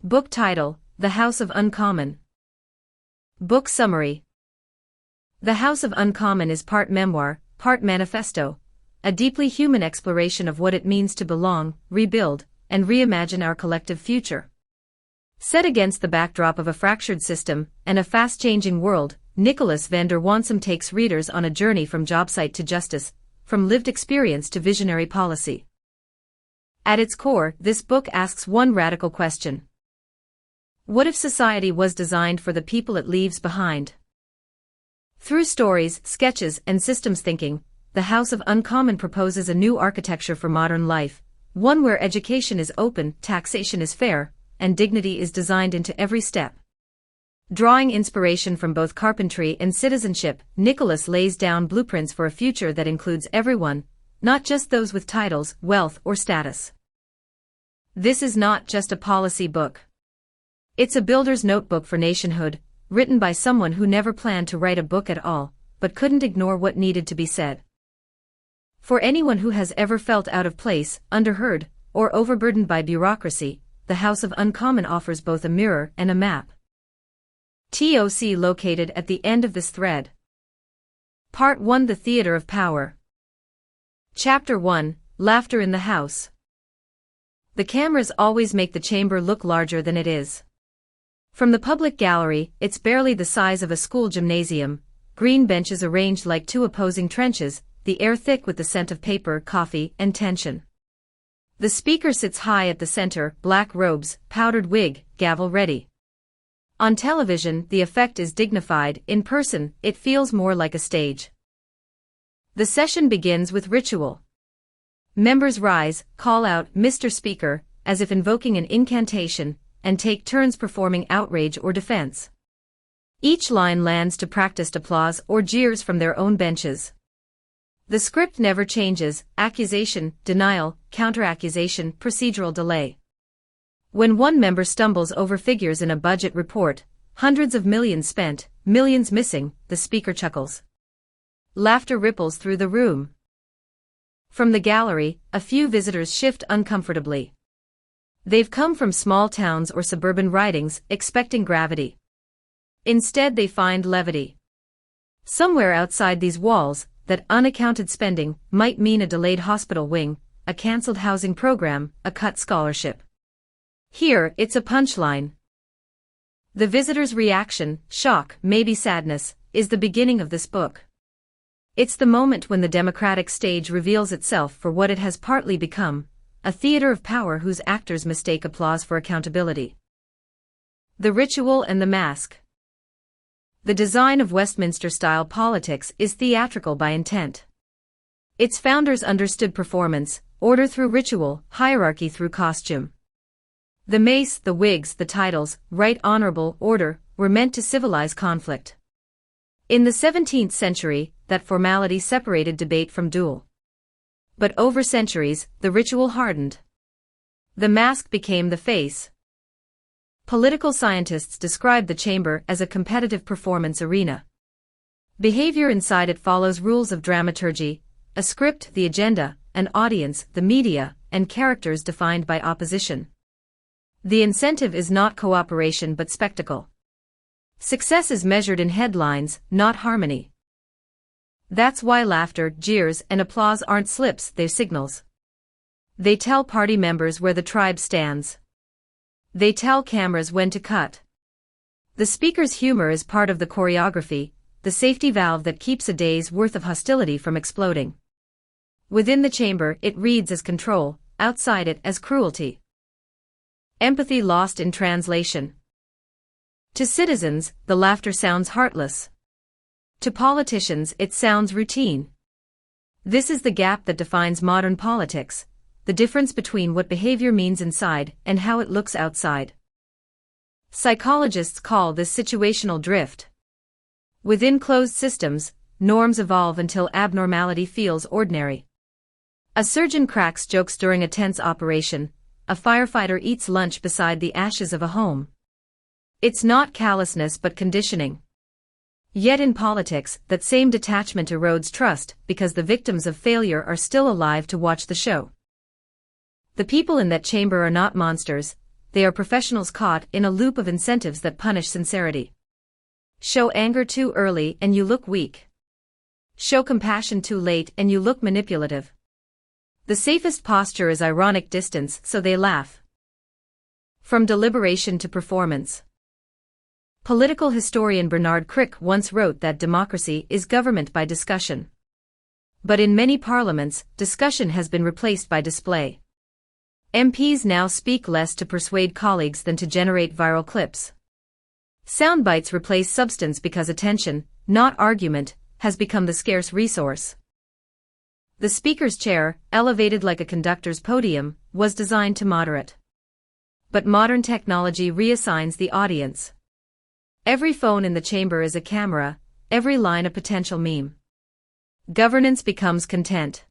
Book title: The House of Uncommon. Book summary: The House of Uncommon is part memoir, part manifesto, a deeply human exploration of what it means to belong, rebuild, and reimagine our collective future. Set against the backdrop of a fractured system and a fast-changing world, Nicholas van der Wansum takes readers on a journey from job site to justice, from lived experience to visionary policy. At its core, this book asks one radical question. What if society was designed for the people it leaves behind? Through stories, sketches, and systems thinking, The House of Uncommon proposes a new architecture for modern life, one where education is open, taxation is fair, and dignity is designed into every step. Drawing inspiration from both carpentry and citizenship, Nicholas lays down blueprints for a future that includes everyone, not just those with titles, wealth, or status. This is not just a policy book. It's a builder's notebook for nationhood, written by someone who never planned to write a book at all, but couldn't ignore what needed to be said. For anyone who has ever felt out of place, underheard, or overburdened by bureaucracy, The House of Uncommon offers both a mirror and a map. TOC located at the end of this thread. Part 1: The Theater of Power. Chapter 1: Laughter in the House. The cameras always make the chamber look larger than it is. From the public gallery, it's barely the size of a school gymnasium, green benches arranged like two opposing trenches, the air thick with the scent of paper, coffee, and tension. The speaker sits high at the center, black robes, powdered wig, gavel ready. On television, the effect is dignified; in person, it feels more like a stage. The session begins with ritual. Members rise, call out, "Mr. Speaker," as if invoking an incantation, and take turns performing outrage or defense. Each line lands to practiced applause or jeers from their own benches. The script never changes: accusation, denial, counteraccusation, procedural delay. When one member stumbles over figures in a budget report, hundreds of millions spent, millions missing, the speaker chuckles. Laughter ripples through the room. From the gallery, a few visitors shift uncomfortably. They've come from small towns or suburban ridings, expecting gravity. Instead they find levity. Somewhere outside these walls, that unaccounted spending might mean a delayed hospital wing, a cancelled housing program, a cut scholarship. Here, it's a punchline. The visitor's reaction, shock, maybe sadness, is the beginning of this book. It's the moment when the democratic stage reveals itself for what it has partly become, a theater of power whose actors mistake applause for accountability. The ritual and the mask. The design of Westminster-style politics is theatrical by intent. Its founders understood performance, order through ritual, hierarchy through costume. The mace, the wigs, the titles, right honorable, order, were meant to civilize conflict. In the 17th century, that formality separated debate from duel. But over centuries, the ritual hardened. The mask became the face. Political scientists describe the chamber as a competitive performance arena. Behavior inside it follows rules of dramaturgy: a script, the agenda, an audience, the media, and characters defined by opposition. The incentive is not cooperation but spectacle. Success is measured in headlines, not harmony. That's why laughter, jeers, and applause aren't slips, they're signals. They tell party members where the tribe stands. They tell cameras when to cut. The speaker's humor is part of the choreography, the safety valve that keeps a day's worth of hostility from exploding. Within the chamber, it reads as control; outside it, as cruelty. Empathy lost in translation. To citizens, the laughter sounds heartless. To politicians, it sounds routine. This is the gap that defines modern politics, the difference between what behavior means inside and how it looks outside. Psychologists call this situational drift. Within closed systems, norms evolve until abnormality feels ordinary. A surgeon cracks jokes during a tense operation; a firefighter eats lunch beside the ashes of a home. It's not callousness but conditioning. Yet in politics, that same detachment erodes trust, because the victims of failure are still alive to watch the show. The people in that chamber are not monsters, they are professionals caught in a loop of incentives that punish sincerity. Show anger too early and you look weak. Show compassion too late and you look manipulative. The safest posture is ironic distance, so they laugh. From deliberation to performance. Political historian Bernard Crick once wrote that democracy is government by discussion. But in many parliaments, discussion has been replaced by display. MPs now speak less to persuade colleagues than to generate viral clips. Soundbites replace substance because attention, not argument, has become the scarce resource. The speaker's chair, elevated like a conductor's podium, was designed to moderate. But modern technology reassigns the audience. Every phone in the chamber is a camera, every line a potential meme. Governance becomes content.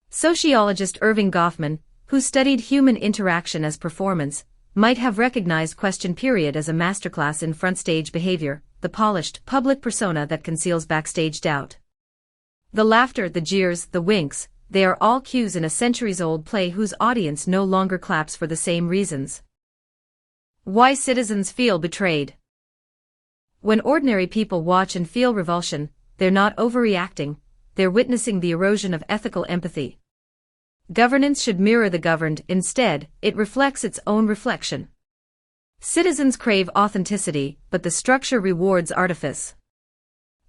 Sociologist Irving Goffman, who studied human interaction as performance, might have recognized question period as a masterclass in front-stage behavior, the polished, public persona that conceals backstage doubt. The laughter, the jeers, the winks, they are all cues in a centuries-old play whose audience no longer claps for the same reasons. Why citizens feel betrayed. When ordinary people watch and feel revulsion, they're not overreacting, they're witnessing the erosion of ethical empathy. Governance should mirror the governed, instead, it reflects its own reflection. Citizens crave authenticity, but the structure rewards artifice.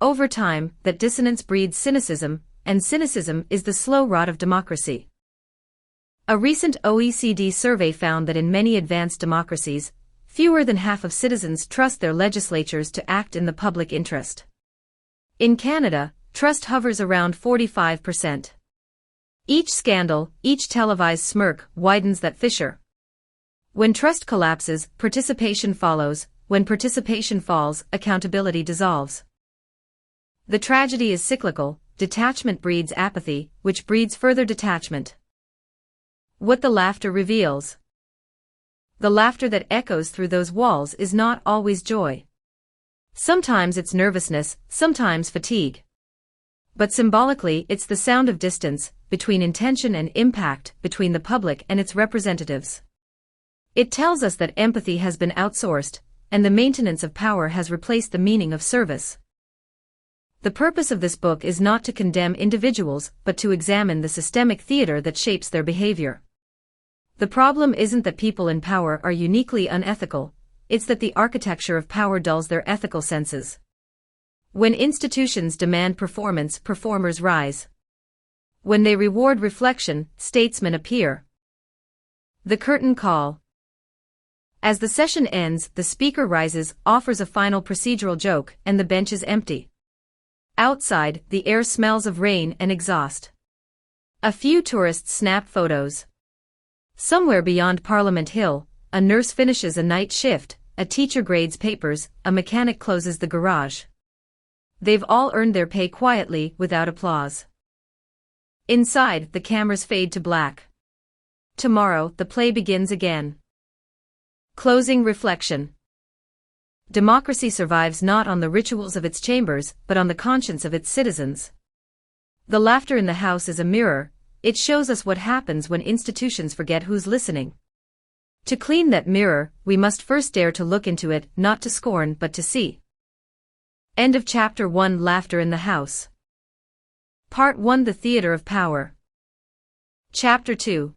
Over time, that dissonance breeds cynicism, and cynicism is the slow rot of democracy. A recent OECD survey found that in many advanced democracies, fewer than half of citizens trust their legislatures to act in the public interest. In Canada, trust hovers around 45%. Each scandal, each televised smirk, widens that fissure. When trust collapses, participation follows. When participation falls, accountability dissolves. The tragedy is cyclical. Detachment breeds apathy, which breeds further detachment. What the laughter reveals. The laughter that echoes through those walls is not always joy. Sometimes it's nervousness, sometimes fatigue. But symbolically, it's the sound of distance, between intention and impact, between the public and its representatives. It tells us that empathy has been outsourced, and the maintenance of power has replaced the meaning of service. The purpose of this book is not to condemn individuals, but to examine the systemic theater that shapes their behavior. The problem isn't that people in power are uniquely unethical, it's that the architecture of power dulls their ethical senses. When institutions demand performance, performers rise. When they reward reflection, statesmen appear. The curtain call. As the session ends, the speaker rises, offers a final procedural joke, and the bench is empty. Outside, the air smells of rain and exhaust. A few tourists snap photos. Somewhere beyond Parliament Hill, a nurse finishes a night shift, a teacher grades papers, a mechanic closes the garage. They've all earned their pay quietly, without applause. Inside, the cameras fade to black. Tomorrow, the play begins again. Closing reflection. Democracy survives not on the rituals of its chambers, but on the conscience of its citizens. The laughter in the House is a mirror. It shows us what happens when institutions forget who's listening. To clean that mirror, we must first dare to look into it, not to scorn but to see. End of Chapter 1. Laughter in the House. Part 1. The Theater of Power. Chapter 2.